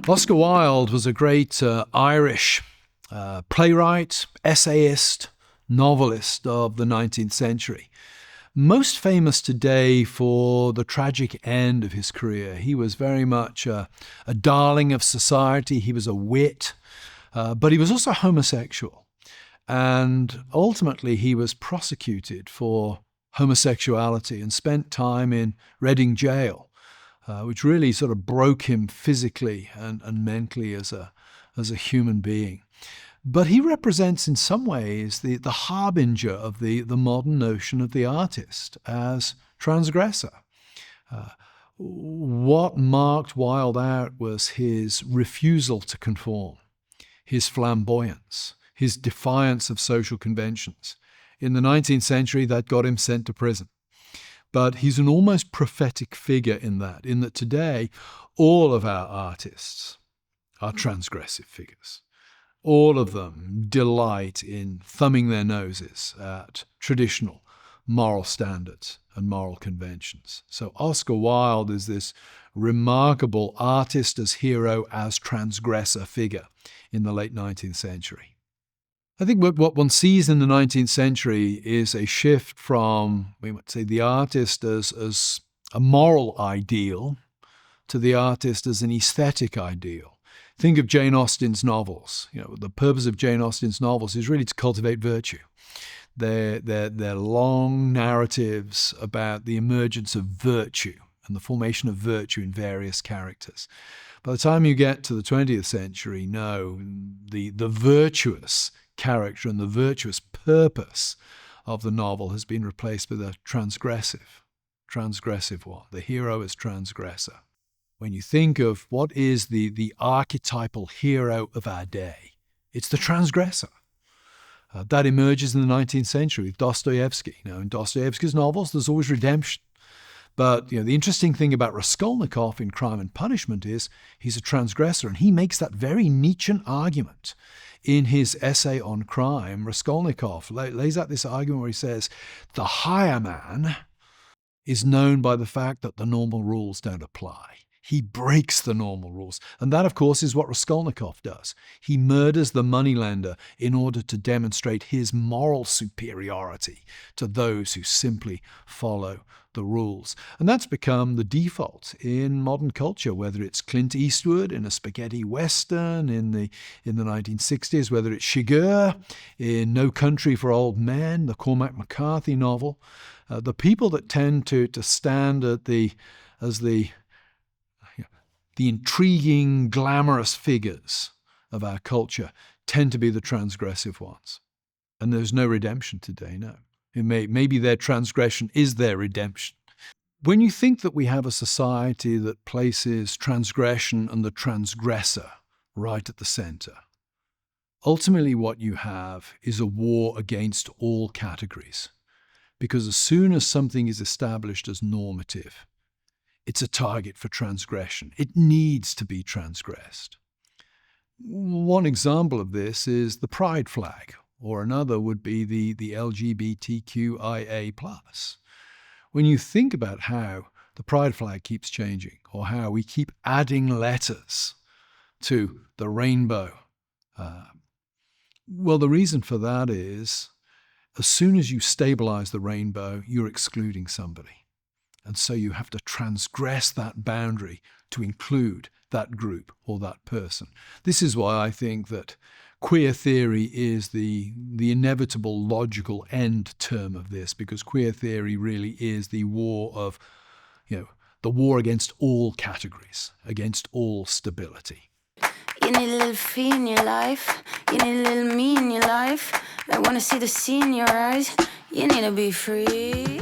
Oscar Wilde was a great Irish playwright, essayist, novelist of the 19th century. Most famous today for the tragic end of his career. He was very much a darling of society. He was a wit, but he was also homosexual. And ultimately, he was prosecuted for homosexuality and spent time in Reading jail, which really sort of broke him physically and mentally as a human being. But he represents in some ways the harbinger of the modern notion of the artist as transgressor. What marked Wilde out was his refusal to conform, his flamboyance, his defiance of social conventions. In the 19th century, that got him sent to prison. But he's an almost prophetic figure in that today, all of our artists are transgressive figures. All of them delight in thumbing their noses at traditional moral standards and moral conventions. So Oscar Wilde is this remarkable artist as hero, as transgressor figure in the late 19th century. I think what one sees in the 19th century is a shift from, we might say, the artist as a moral ideal to the artist as an aesthetic ideal. Think of Jane Austen's novels. The purpose of Jane Austen's novels is really to cultivate virtue. They're long narratives about the emergence of virtue and the formation of virtue in various characters. By the time you get to the 20th century, no, the virtuous character and the virtuous purpose of the novel has been replaced with a transgressive one. The hero is transgressor. When you think of what is the archetypal hero of our day, it's the transgressor. That emerges in the 19th century with Dostoevsky. In Dostoevsky's novels, there's always redemption. But the interesting thing about Raskolnikov in Crime and Punishment is he's a transgressor, and he makes that very Nietzschean argument in his essay on crime. Raskolnikov lays out this argument where he says, the higher man is known by the fact that the normal rules don't apply. He breaks the normal rules. And that, of course, is what Raskolnikov does. He murders the moneylender in order to demonstrate his moral superiority to those who simply follow the rules. And that's become the default in modern culture, whether it's Clint Eastwood in a spaghetti western in the 1960s, whether it's Chigurh in No Country for Old Men, the Cormac McCarthy novel. The people that tend to stand as the intriguing, glamorous figures of our culture tend to be the transgressive ones. And there's no redemption today, no. Maybe their transgression is their redemption. When you think that we have a society that places transgression and the transgressor right at the center, ultimately what you have is a war against all categories. Because as soon as something is established as normative, it's a target for transgression. It needs to be transgressed. One example of this is the pride flag, or another would be the LGBTQIA+. When you think about how the pride flag keeps changing, or how we keep adding letters to the rainbow, well, the reason for that is as soon as you stabilize the rainbow, you're excluding somebody. And so you have to transgress that boundary to include that group or that person. This is why I think that queer theory is the inevitable logical end term of this, because queer theory really is the war the war against all categories, against all stability. You need a little fee in your life. You need a little me in your life. I want to see the sea in your eyes. You need to be free.